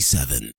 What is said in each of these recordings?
TV47.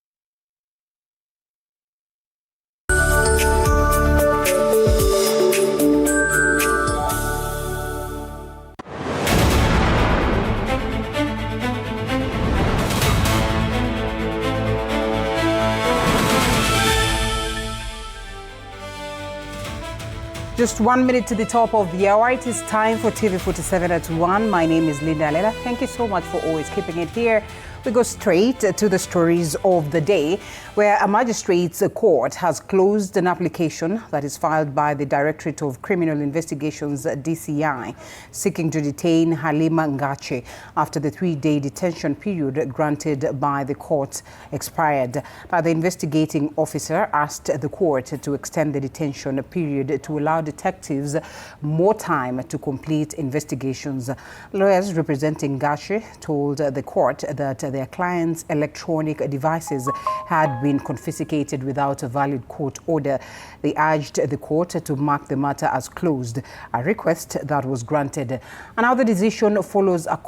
Just 1 minute to the top of the hour. It is time for TV47 at 1. My name is Alela. Thank you so much for always keeping it here. We go straight to the stories of the day, where a magistrate's court has closed an application that is filed by the Directorate of Criminal Investigations, DCI, seeking to detain Halima Ngache after the 3-day detention period granted by the court expired. Now, the investigating officer asked the court to extend the detention period to allow detectives more time to complete investigations. Lawyers representing Ngache told the court that their clients' electronic devices had been confiscated without a valid court order. They urged the court to mark the matter as closed, a request that was granted. And now the decision follows a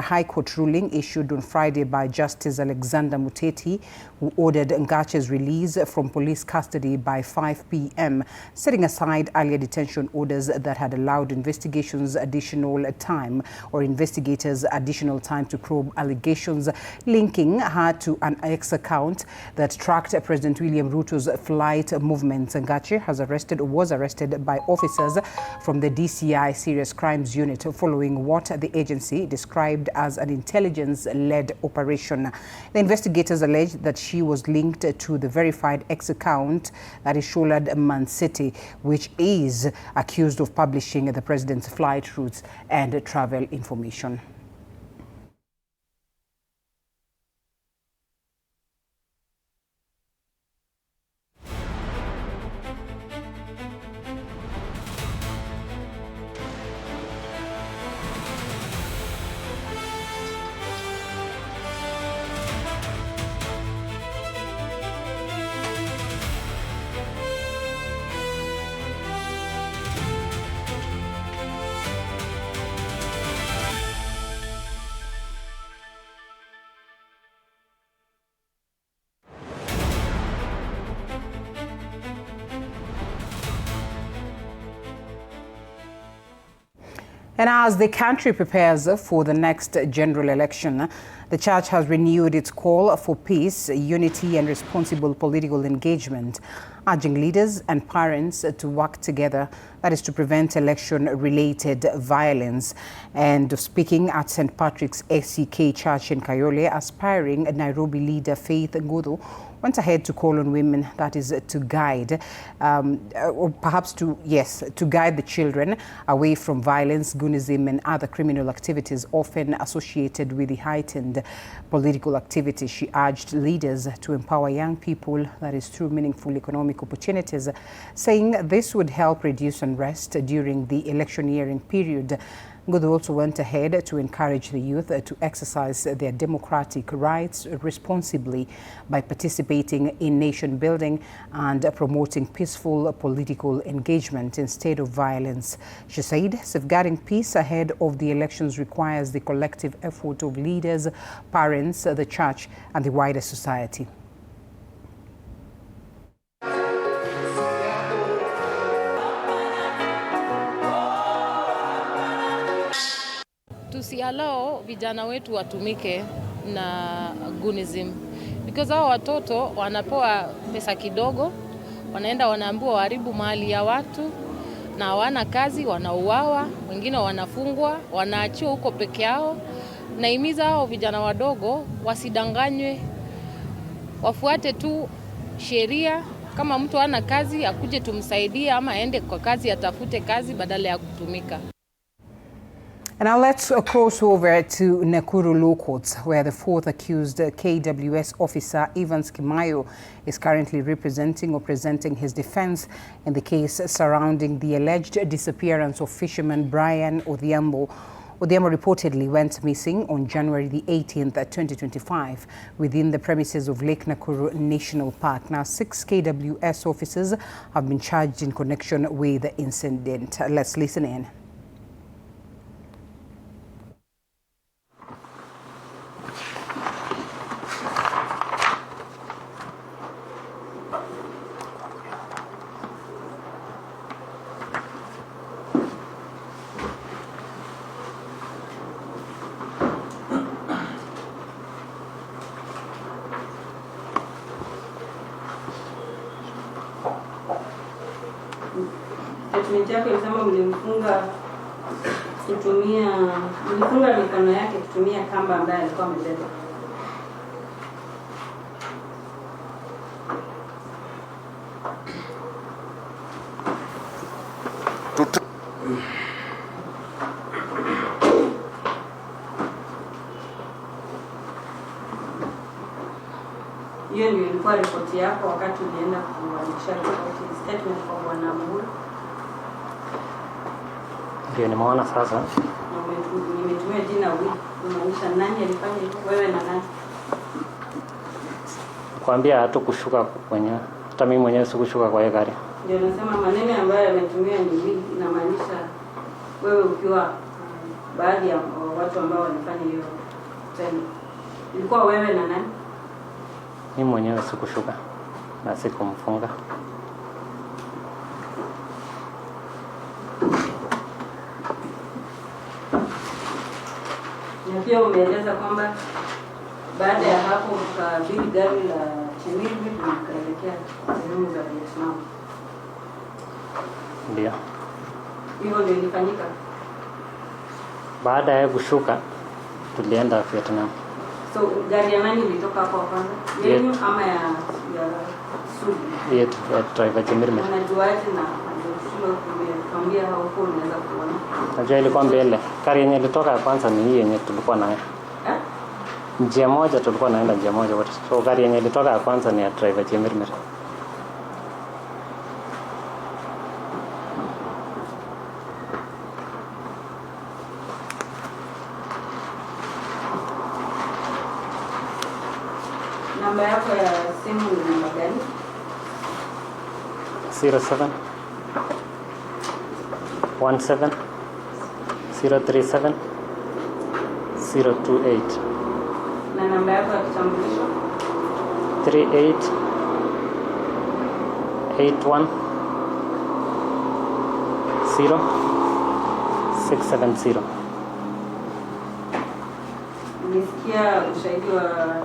High Court ruling issued on Friday by Justice Alexander Muteti, who ordered Ngache's release from police custody by 5 p.m., setting aside earlier detention orders that had allowed investigators additional time to probe allegations linking her to an X account that tracked President William Ruto's flight movements. Ngache was arrested by officers from the DCI Serious Crimes Unit following what the agency described as an intelligence-led operation. The investigators alleged that she was linked to the verified X account that is Sholad Mancity, which is accused of publishing the president's flight routes and travel information. And as the country prepares for the next general election, the church has renewed its call for peace, unity and responsible political engagement, urging leaders and parents to work together, that is to prevent election-related violence. And speaking at St. Patrick's SCK Church in Kayole, aspiring Nairobi leader Faith Ngudu went ahead to call on women, that is to guide, to guide the children away from violence, goonism and other criminal activities often associated with the heightened political activity. She urged leaders to empower young people, that is through meaningful economic opportunities, saying this would help reduce unrest during the electioneering period. Ngudu also went ahead to encourage the youth to exercise their democratic rights responsibly by participating in nation building and promoting peaceful political engagement instead of violence. She said safeguarding peace ahead of the elections requires the collective effort of leaders, parents, the church, and the wider society. Tusialao vijana wetu watumike na goonism, because hao watoto wanapewa pesa kidogo, wanaenda wanaambiwa waharibu mali ya watu na hawana kazi, wanauawa, wengine wanafungwa, wanaachiwa huko peke yao. Naimiza hao vijana wadogo wasidanganywe, wafuate tu sheria. Kama mtu hana kazi akuje tumsaidie, ama aende kwa kazi atafute kazi badala ya kutumika. And now let's cross over to Nakuru Law Courts, where the fourth accused KWS officer, Evans Kimayo, is currently presenting his defense in the case surrounding the alleged disappearance of fisherman Brian Odhiambo. Odhiambo reportedly went missing on January the 18th, 2025, within the premises of Lake Nakuru National Park. Now, 6 KWS officers have been charged in connection with the incident. Let's listen in. statement yako ilisema mlimfunga mikono yake kutumia kamba ambaye alikuwa amebeba. Hiyo ndio ilikuwa ripoti yako wakati ulienda kuandikisha ripoti statement kwa Bwana Mburu. Ndio nimeona sasa. Nimetumia jina wewe. Unaanisha nani alifanya hivyo, wewe na nani? Kuambia hata kushuka kwenye hata mimi mwenyewe sikushuka kwa hiyo gari. Ndio nasema maneno ambayo yametumia ni wewe, inamaanisha wewe ukiwa baadhi ya watu ambao walifanya hiyo tena. Ilikuwa wewe na nani? Mimi mwenyewe sikushuka na sikumfunga. Na pia umeeleza kwamba baada ya hapo ukabili gari la Chimilbi tukaelekea sehemu za Vietnam. Ndio. Hivyo ndio ilifanyika. Baada ya kushuka tulienda Vietnam. So gari ya nani ilitoka hapo kwanza? Yenu ama ya Sugu? Yetu ya driver Jimirme. Unajuaje na ndio kuambia huko unaweza kuona? Najua ilikuwa mbele. Gari yenye ilitoka ya kwanza ni hii yenye tulikuwa nayo. Njia moja tulikuwa naenda njia moja wote. So gari yenye ilitoka ya kwanza ni ya driver Jimirme. Namba yako ya simu ni namba gani? 07 17 037 028. Na namba yako ya kitambulisho? 38 81 0 670. Nisikia ushahidi wa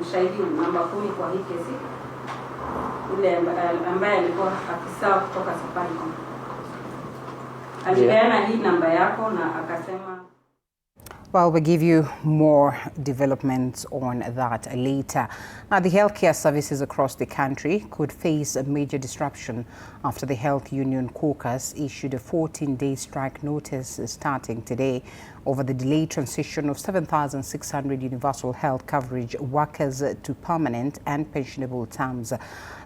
mshahidi namba 10 kwa hii kesi. Ule ambaye alikuwa afisa kutoka Safaricom. Alipeana hii namba yako na akasema. Well, we'll give you more developments on that later. Now, the healthcare services across the country could face a major disruption after the Health Union Caucus issued a 14-day strike notice starting today over the delayed transition of 7,600 universal health coverage workers to permanent and pensionable terms.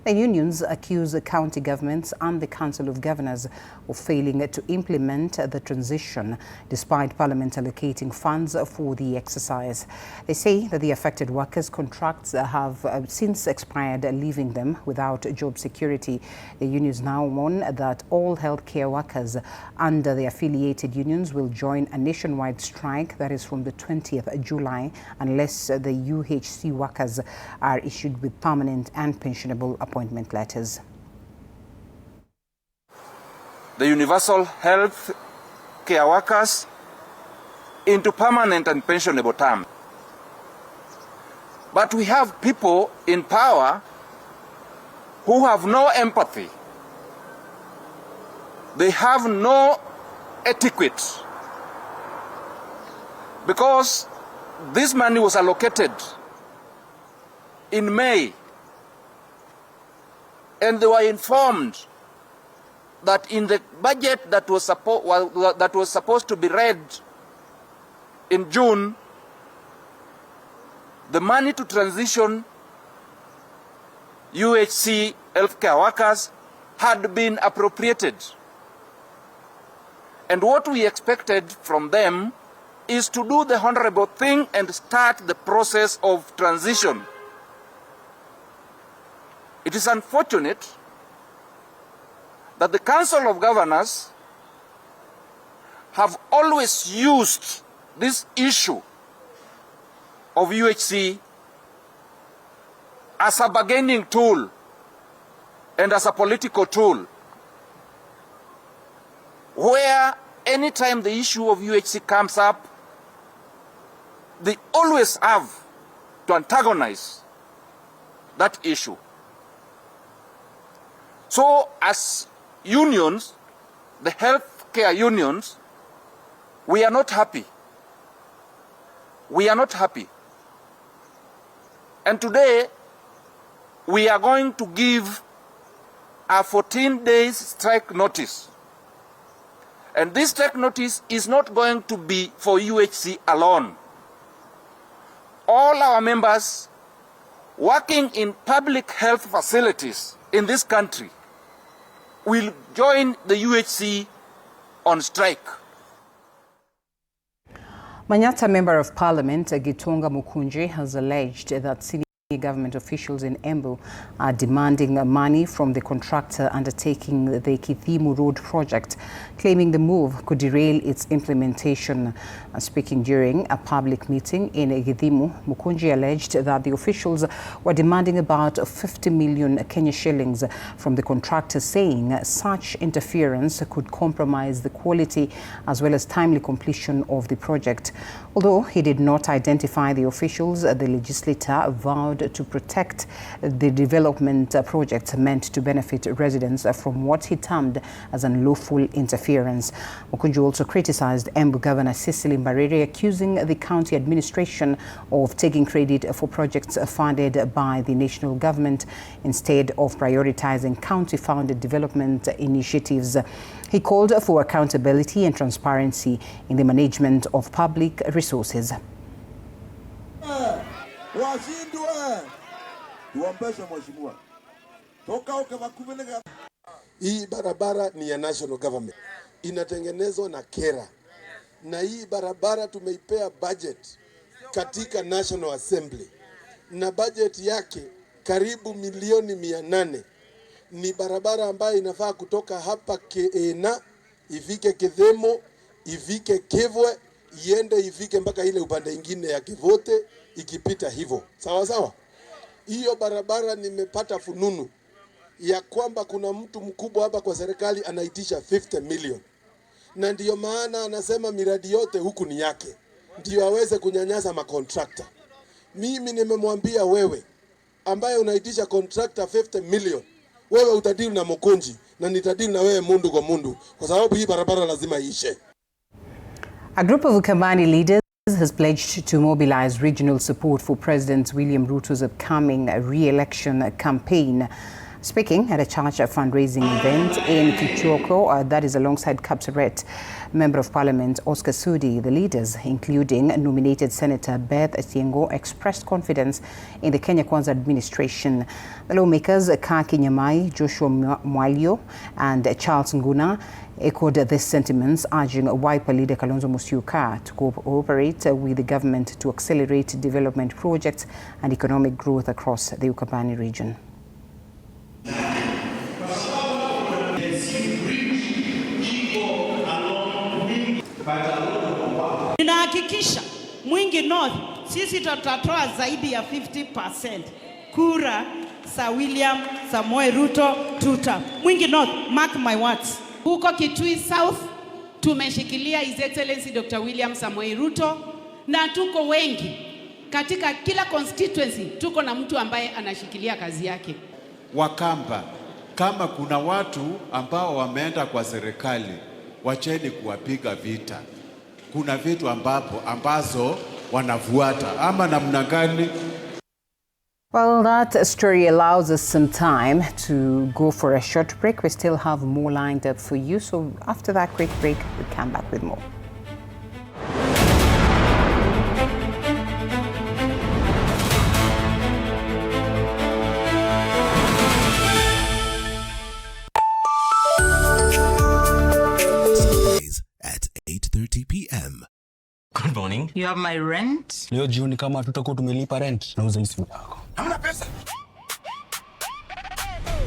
The unions accuse the county governments and the Council of Governors of failing to implement the transition despite Parliament allocating funds for the exercise. They say that the affected workers' contracts have since expired, leaving them without job security. The unions now warn that all healthcare workers under the affiliated unions will join a nationwide strike that is from the 20th July unless the UHC workers are issued with permanent and pensionable appointment letters. The universal health care workers into permanent and pensionable terms. But we have people in power who have no empathy. They have no etiquette. Because this money was allocated in May, and they were informed that in the budget that was supposed to be read in June, the money to transition UHC healthcare workers had been appropriated. And what we expected from them is to do the honorable thing and start the process of transition. It is unfortunate that the Council of Governors have always used this issue of UHC as a bargaining tool and as a political tool, where anytime the issue of UHC comes up, they always have to antagonize that issue. So as unions, the healthcare unions, we are not happy. We are not happy. And today, we are going to give a 14 days strike notice. And this strike notice is not going to be for UHC alone. All our members working in public health facilities in this country will join the UHC on strike. Manyata Member of Parliament Gitonga Mukunji has alleged that senior government officials in Embu are demanding money from the contractor undertaking the Kithimu Road project, claiming the move could derail its implementation. Speaking during a public meeting in Kithimu, Mukunji alleged that the officials were demanding about 50 million Kenya shillings from the contractor, saying such interference could compromise the quality as well as timely completion of the project. Although he did not identify the officials, the legislator vowed to protect the development project meant to benefit residents from what he termed as unlawful interference. Mukunji also criticized Embu Governor Cecily Mbarere, accusing the county administration of taking credit for projects funded by the national government instead of prioritizing county-funded development initiatives. He called for accountability and transparency in the management of public resources. Hii barabara ni ya national government, inatengenezwa na KERA, na hii barabara tumeipea budget katika National Assembly, na budget yake karibu milioni 800. Ni barabara ambayo inafaa kutoka hapa Keena ifike Kithemo, ifike Kivwe, iende ifike mpaka ile upande ingine ya Kivote, ikipita hivyo. Sawa sawa? Hiyo barabara nimepata fununu ya kwamba kuna mtu mkubwa hapa kwa serikali anaitisha 50 million. Na ndiyo maana anasema miradi yote huku ni yake, ndiyo aweze kunyanyasa makontrakta. Mimi nimemwambia wewe ambaye unaitisha contractor 50 million, wewe utadili na Mukunji na nitadili na wewe mundu kwa mundu, kwa sababu hii barabara lazima iishe. A group of Ukambani leaders has pledged to mobilize regional support for President William Ruto's upcoming re-election campaign. Speaking at a church fundraising event in Kichoko, that is alongside Kapseret, Member of Parliament Oscar Sudi, the leaders, including nominated Senator Beth Atiengo, expressed confidence in the Kenya Kwanza administration. The lawmakers Kaki Nyamai, Joshua Mwalio and Charles Nguna echoed these sentiments, urging Wiper leader Kalonzo Musyoka to cooperate with the government to accelerate development projects and economic growth across the Ukambani region. Ninahakikisha Mwingi North sisi tutatoa zaidi ya 50% kura za William Samoei Ruto tuta. Mwingi North, mark my words. Huko Kitui South tumeshikilia His Excellency Dr. William Samoei Ruto, na tuko wengi katika kila constituency, tuko na mtu ambaye anashikilia kazi yake. Wakamba, kama kuna watu ambao wameenda kwa serikali, wacheni kuwapiga vita. Kuna vitu ambazo wanafuata ama namna gani? Well, that story allows us some time to go for a short break. We still have more lined up for you. So after that quick break, we'll come back with more. At 8:30 p.m. Good morning. You have my rent? Leo jioni kama tutakuwa tumelipa rent, nauza hii simu yako. Hamna pesa.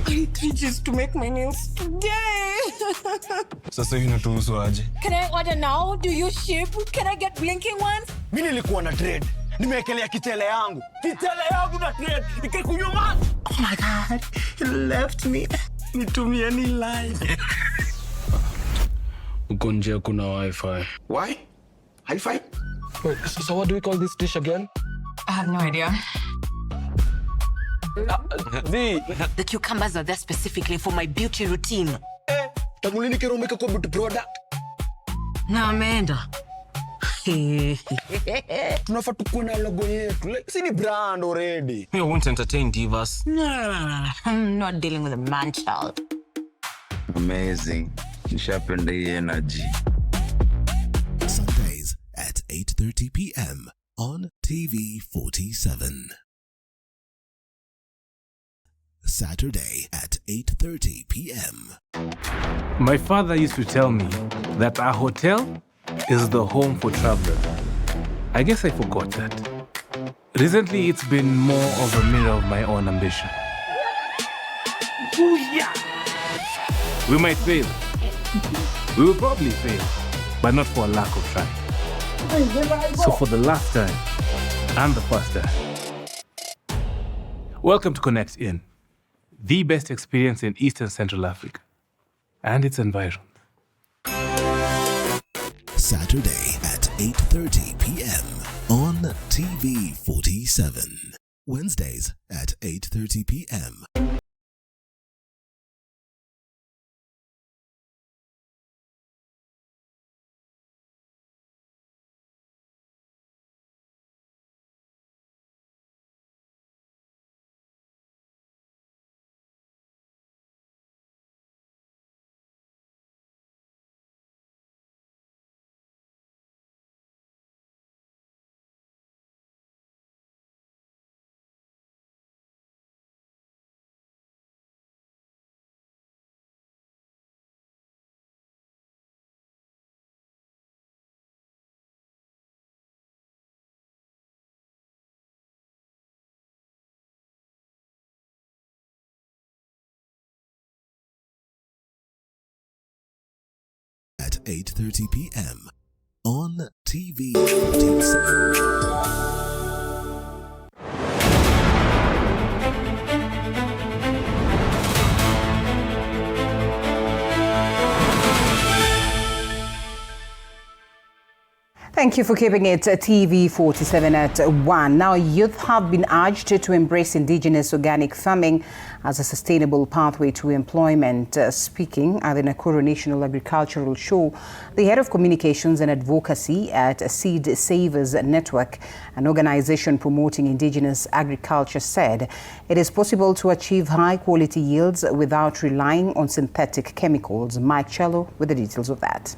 I need 3 G's to make my nails today. Sasa hivi natuhusu aje? Can I order now? Do you ship? Can I get blinking ones? Mimi nilikuwa na trade. Nimewekelea kitele yangu. Kitele yangu na trade. Ikakunywa maji. Oh my God. You left me. Nitumie ni line. Uko nje kuna Wi-Fi. Why? Hi-Fi? Wait, so what do we call this dish again? I have no idea. The cucumbers are there specifically for my beauty routine. Tangulini kero umeka kwa beauty product. Na ameenda. Tunafaa tukuwe na logo yetu. Like, si ni brand already. You won't entertain divas. No. I'm not dealing with a man child. Amazing. Nishapenda hii energy. Sundays at 8:30 p.m. on TV47. Saturday at 8:30 p.m. My father used to tell me that our hotel is the home for travelers. I guess I forgot that. Recently, it's been more of a mirror of my own ambition. We might fail. We will probably fail, but not for a lack of trying. So for the last time, and the first time, welcome to Connect In, the best experience in Eastern Central Africa and its environs. Saturday at 8:30 p.m. on TV47. Wednesdays at 8:30 p.m. At 8:30 p.m. on TV47. Thank you for keeping it TV47 at 1. Now, youth have been urged to embrace indigenous organic farming as a sustainable pathway to employment. Speaking at the Nakuru National Agricultural Show, the head of communications and advocacy at Seed Savers Network, an organization promoting indigenous agriculture, said it is possible to achieve high-quality yields without relying on synthetic chemicals. Mike Cello with the details of that.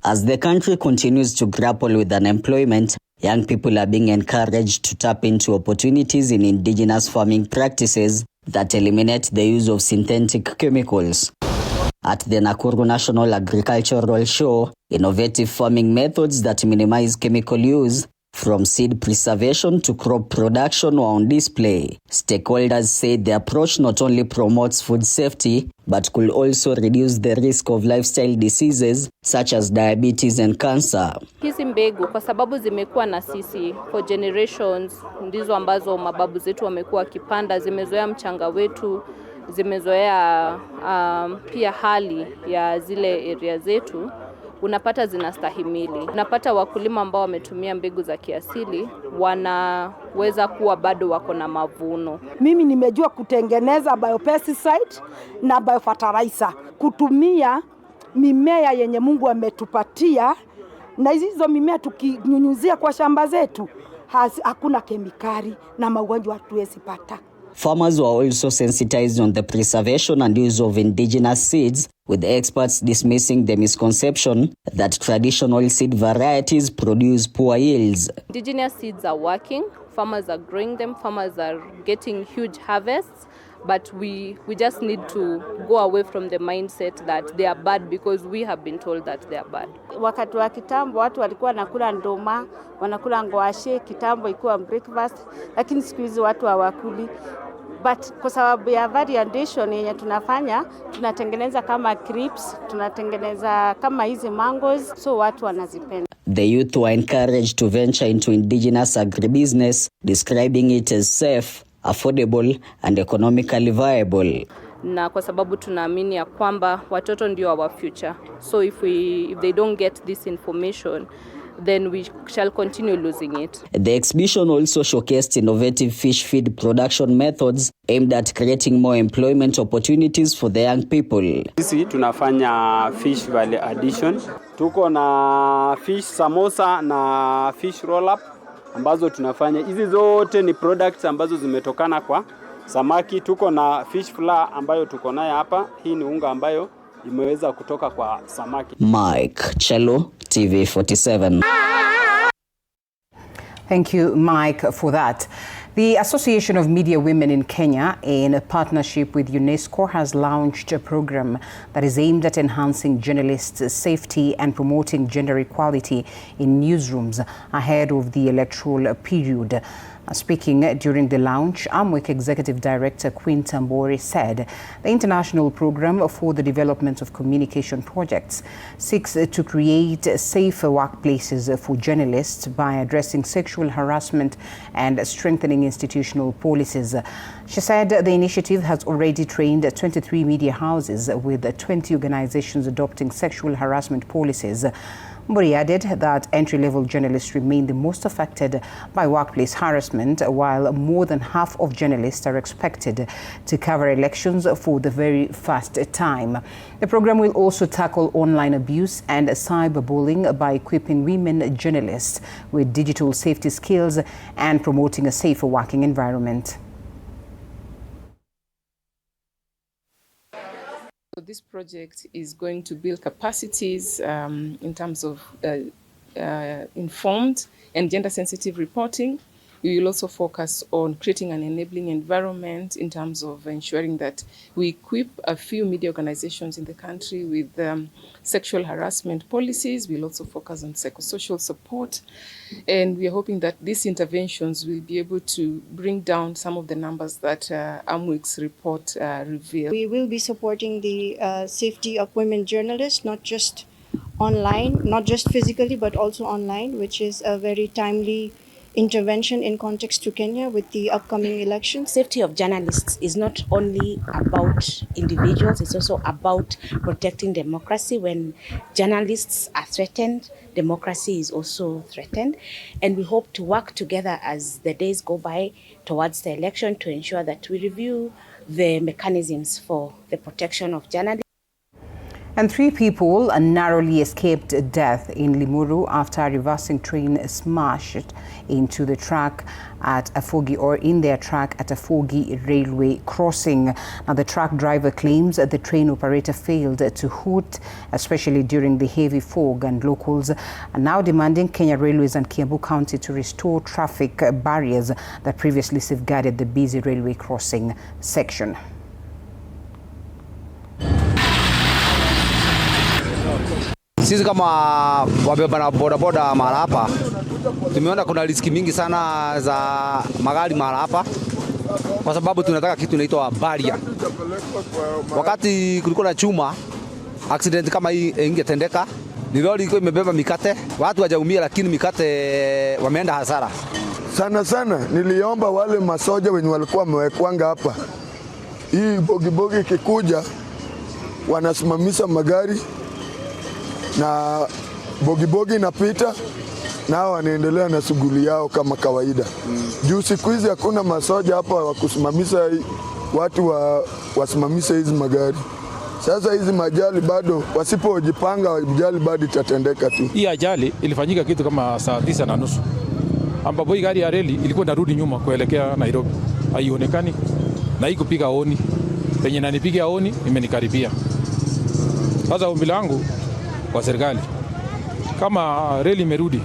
As the country continues to grapple with unemployment, young people are being encouraged to tap into opportunities in indigenous farming practices that eliminate the use of synthetic chemicals. At the Nakuru National Agricultural Show, innovative farming methods that minimize chemical use, from seed preservation to crop production, were on display. Stakeholders said the approach not only promotes food safety, but could also reduce the risk of lifestyle diseases such as diabetes and cancer. Hizi mbegu kwa sababu zimekuwa na sisi for generations, ndizo ambazo mababu zetu wamekuwa kipanda, zimezoea mchanga wetu, zimezoea pia hali ya zile area zetu. Unapata zinastahimili. Unapata wakulima ambao wametumia mbegu za kiasili wanaweza kuwa bado wako na mavuno. Mimi nimejua kutengeneza biopesticide na biofertilizer, kutumia mimea yenye Mungu ametupatia, na hizo mimea tukinyunyuzia kwa shamba zetu hakuna kemikali na magonjwa hatuwezi pata. Farmers were also sensitized on the preservation and use of indigenous seeds, with experts dismissing the misconception that traditional seed varieties produce poor yields. Indigenous seeds are working, farmers are growing them, farmers are getting huge harvests, but we just need to go away from the mindset that they are bad because we have been told that they are bad. Wakati wa kitambo watu walikuwa wanakula ndoma, wanakula ngwashe, kitambo ilikuwa breakfast, lakini siku hizi watu hawakuli. But kwa sababu ya variation yenye tunafanya, tunatengeneza kama crips, tunatengeneza kama hizi mangoes, so watu wanazipenda. The youth were encouraged to venture into indigenous agribusiness, describing it as safe, affordable and economically viable. Na kwa sababu tunaamini ya kwamba watoto ndio our future. So if they don't get this information, then we shall continue losing it. The exhibition also showcased innovative fish feed production methods aimed at creating more employment opportunities for the young people. Sisi tunafanya fish value addition. Tuko na fish samosa na fish roll up ambazo tunafanya. Hizi zote ni products ambazo zimetokana kwa samaki. Tuko na fish flour ambayo tuko nayo hapa. Hii ni unga ambayo imeweza kutoka kwa samaki. Mike Chelo, TV47. Thank you, Mike, for that. The Association of Media Women in Kenya, in a partnership with UNESCO, has launched a program that is aimed at enhancing journalists' safety and promoting gender equality in newsrooms ahead of the electoral period. Speaking during the launch, AMWIC Executive Director Queen Tambori said the international program for the development of communication projects seeks to create safer workplaces for journalists by addressing sexual harassment and strengthening institutional policies. She said the initiative has already trained 23 media houses with 20 organizations adopting sexual harassment policies. Mbori added that entry-level journalists remain the most affected by workplace harassment, while more than half of journalists are expected to cover elections for the very first time. The program will also tackle online abuse and cyberbullying by equipping women journalists with digital safety skills and promoting a safer working environment. So this project is going to build capacities in terms of informed and gender-sensitive reporting. We will also focus on creating an enabling environment in terms of ensuring that we equip a few media organizations in the country with sexual harassment policies. We'll also focus on psychosocial support. And we are hoping that these interventions will be able to bring down some of the numbers that AMWIC's report revealed. We will be supporting the safety of women journalists, not just online, not just physically, but also online, which is a very timely intervention in context to Kenya with the upcoming elections. Safety of journalists is not only about individuals, it's also about protecting democracy. When journalists are threatened, democracy is also threatened. And we hope to work together as the days go by towards the election to ensure that we review the mechanisms for the protection of journalists. And 3 people narrowly escaped death in Limuru after a reversing train smashed into the track at Afogi, or in their track at Afogi railway crossing. Now, the truck driver claims that the train operator failed to hoot, especially during the heavy fog, and locals are now demanding Kenya Railways and Kiambu County to restore traffic barriers that previously safeguarded the busy railway crossing section. Sisi kama wabeba na bodaboda mahali hapa tumeona kuna riski mingi sana za magari mahali hapa, kwa sababu tunataka kitu inaitwa barrier. Wakati kulikuwa na chuma, accident kama hii ingetendeka, ni lori ilikuwa imebeba mikate, watu hawajaumia, lakini mikate wameenda hasara. Sana niliomba wale masoja wenye walikuwa wamewekwanga hapa, hii bogibogi kikuja wanasimamisha magari na bogibogi inapita, nao wanaendelea na shughuli yao kama kawaida. Juu siku hizi hakuna masoja hapa wa kusimamisha watu wasimamisha hizi magari. Sasa hizi majali bado wasipojipanga, ajali bado itatendeka tu. Hii ajali ilifanyika kitu kama saa 9:30 ambapo hii gari ya reli ilikuwa inarudi nyuma kuelekea Nairobi. Haionekani na hii kupiga honi. Penye nanipiga honi imenikaribia. Sasa ombi langu kwa serikali, kama reli imerudi,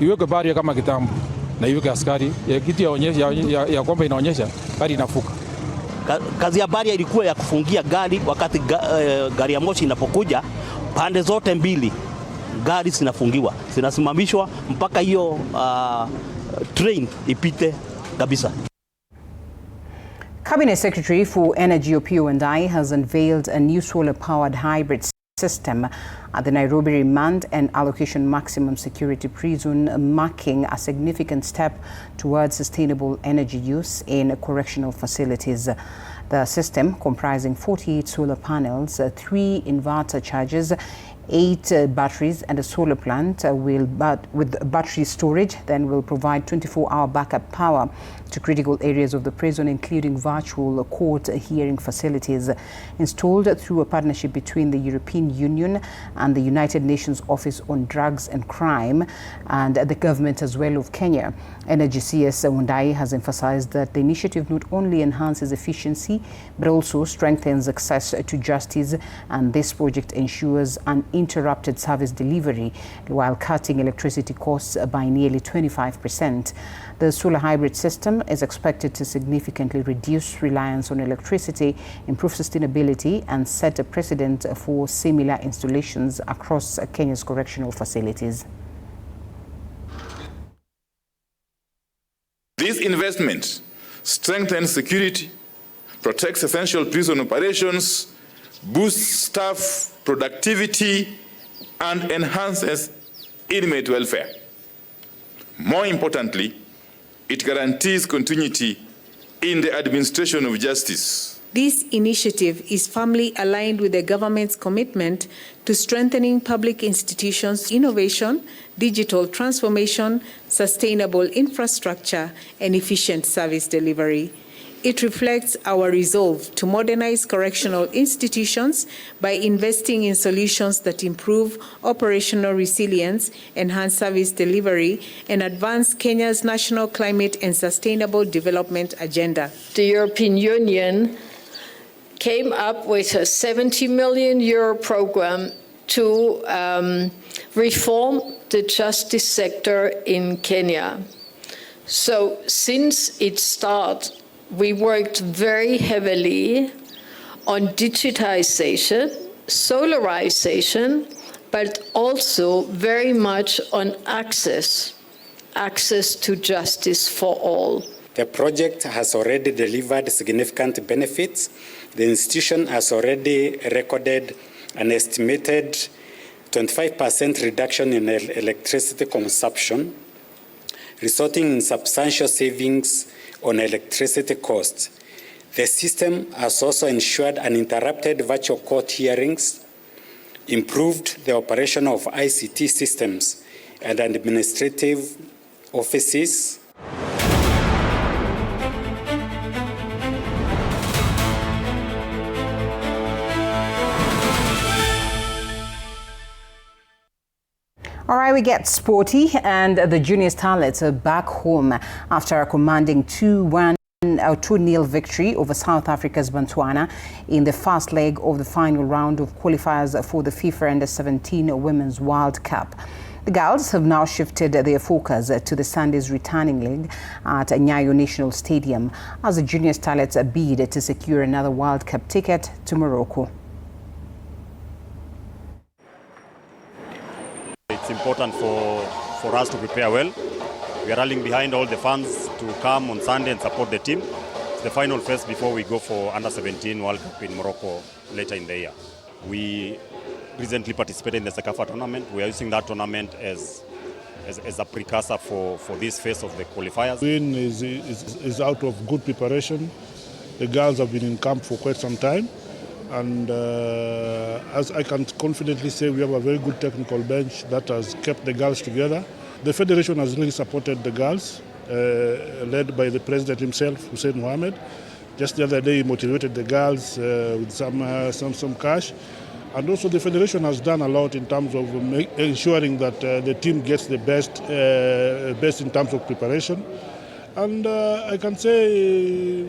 iweke barrier kama kitambo na iweke askari ya kitu ya kwamba inaonyesha gari inafuka. Kazi ya barrier ilikuwa ya kufungia gari wakati gari ya moshi inapokuja, pande zote mbili gari zinafungiwa, zinasimamishwa mpaka hiyo train ipite kabisa. Cabinet Secretary for Energy Opiyo Wandayi has unveiled a new solar-powered hybrid system at the Nairobi Remand and Allocation Maximum Security Prison, marking a significant step towards sustainable energy use in correctional facilities. The system, comprising 48 solar panels, 3 inverter chargers, 8 batteries and a solar plant with battery storage then will provide 24-hour backup power to critical areas of the prison, including virtual court hearing facilities. Installed through a partnership between the European Union and the United Nations Office on Drugs and Crime and the government as well of Kenya. Energy CS Wundai has emphasized that the initiative not only enhances efficiency but also strengthens access to justice, and this project ensures uninterrupted service delivery while cutting electricity costs by nearly 25%. The solar hybrid system is expected to significantly reduce reliance on electricity, improve sustainability, and set a precedent for similar installations across Kenya's correctional facilities. This investment strengthens security, protects essential prison operations, boosts staff productivity, and enhances inmate welfare. More importantly, it guarantees continuity in the administration of justice. This initiative is firmly aligned with the government's commitment to strengthening public institutions' innovation, digital transformation, sustainable infrastructure, and efficient service delivery. It reflects our resolve to modernize correctional institutions by investing in solutions that improve operational resilience, enhance service delivery, and advance Kenya's national climate and sustainable development agenda. The European Union came up with a 70 million euro program to reform the justice sector in Kenya. So since its start, we worked very heavily on digitization, solarization, but also very much on access to justice for all. The project has already delivered significant benefits. The institution has already recorded an estimated 25% reduction in electricity consumption, resulting in substantial savings on electricity costs. The system has also ensured uninterrupted virtual court hearings, improved the operation of ICT systems and administrative offices. All right, we get sporty, and the Junior Starlets are back home after a commanding 2-0 victory over South Africa's Botswana in the first leg of the final round of qualifiers for the FIFA Under-17 Women's World Cup. The girls have now shifted their focus to the Sunday's returning leg at Nyayo National Stadium as the Junior Starlets bid to secure another World Cup ticket to Morocco. It's important for us to prepare well. We are rallying behind all the fans to come on Sunday and support the team. It's the final phase before we go for Under-17 World Cup in Morocco later in the year. We recently participated in the SECAFA tournament. We are using that tournament as a precursor for this phase of the qualifiers. Win is out of good preparation. The girls have been in camp for quite some time. And as I can confidently say, we have a very good technical bench that has kept the girls together. The Federation has really supported the girls, led by the President himself, Hussein Mohamed. Just the other day, he motivated the girls with some cash. And also the Federation has done a lot in terms of ensuring that the team gets the best in terms of preparation. And I can say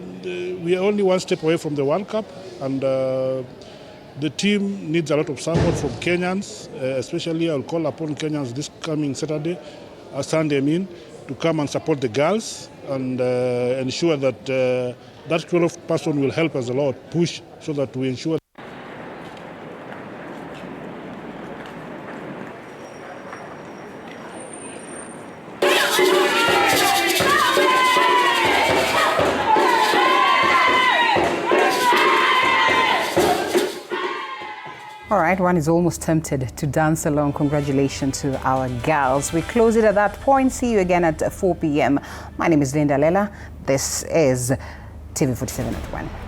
we are only one step away from the World Cup, and the team needs a lot of support from Kenyans, especially I'll call upon Kenyans this coming Sunday, to come and support the girls and ensure that that 12th person will help us a lot, push so that we ensure. All right, one is almost tempted to dance along. Congratulations to our gals. We close it at that point. See you again at 4 p.m. My name is Alela. This is TV47 at 1.